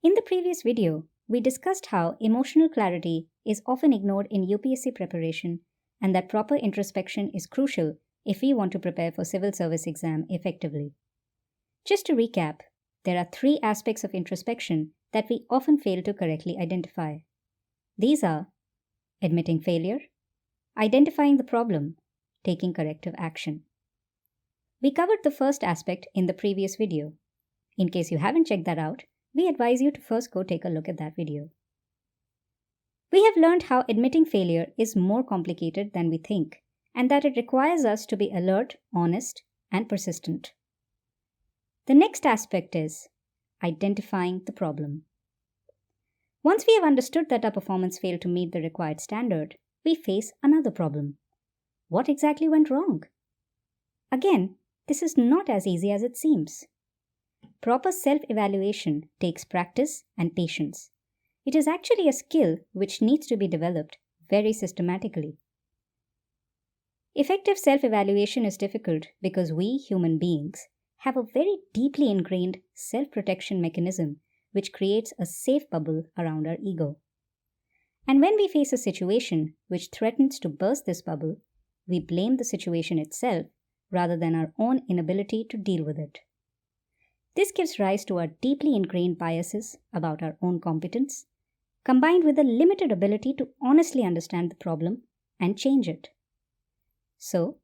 In the previous video, we discussed how emotional clarity is often ignored in UPSC preparation and that proper introspection is crucial if we want to prepare for civil service exam effectively. Just to recap, there are 3 aspects of introspection that we often fail to correctly identify. These are admitting failure, identifying the problem, taking corrective action. We covered the first aspect in the previous video. In case you haven't checked that out, we advise you to first go take a look at that video. We have learned how admitting failure is more complicated than we think, and that it requires us to be alert, honest, and persistent. The next aspect is identifying the problem. Once we have understood that our performance failed to meet the required standard, we face another problem. What exactly went wrong? Again, this is not as easy as it seems. Proper self-evaluation takes practice and patience. It is actually a skill which needs to be developed very systematically. Effective self-evaluation is difficult because we, human beings, have a very deeply ingrained self-protection mechanism which creates a safe bubble around our ego. And when we face a situation which threatens to burst this bubble, we blame the situation itself rather than our own inability to deal with it. This gives rise to our deeply ingrained biases about our own competence, combined with a limited ability to honestly understand the problem and change it. So,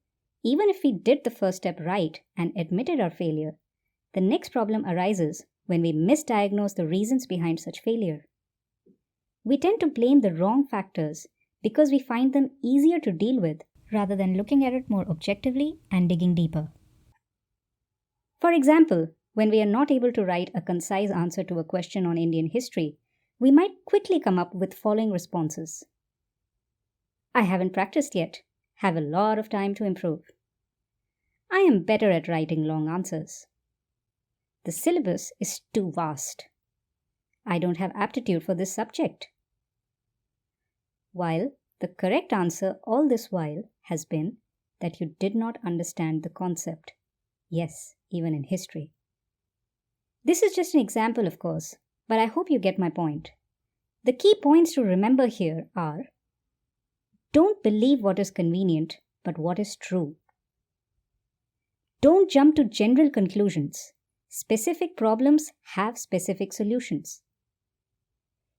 even if we did the first step right and admitted our failure, the next problem arises when we misdiagnose the reasons behind such failure. We tend to blame the wrong factors because we find them easier to deal with rather than looking at it more objectively and digging deeper. For example, when we are not able to write a concise answer to a question on Indian history, we might quickly come up with following responses. I haven't practiced yet, have a lot of time to improve. I am better at writing long answers. The syllabus is too vast. I don't have aptitude for this subject. While the correct answer all this while has been that you did not understand the concept. Yes, even in history. This is just an example, of course, but I hope you get my point. The key points to remember here are: don't believe what is convenient, but what is true. Don't jump to general conclusions. Specific problems have specific solutions.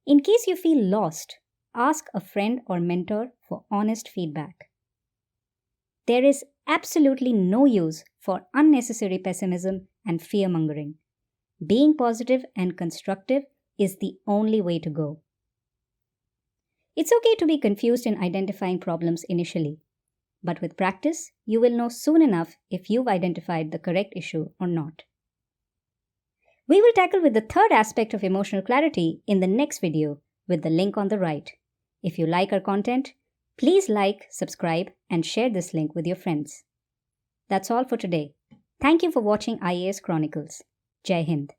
In case you feel lost, ask a friend or mentor for honest feedback. There is absolutely no use for unnecessary pessimism and fear-mongering. Being positive and constructive is the only way to go. It's okay to be confused in identifying problems initially, but with practice, you will know soon enough if you've identified the correct issue or not. We will tackle with the third aspect of emotional clarity in the next video with the link on the right. If you like our content, please like, subscribe, and share this link with your friends. That's all for today. Thank you for watching I.A.S. Chronicles. Jai Hind.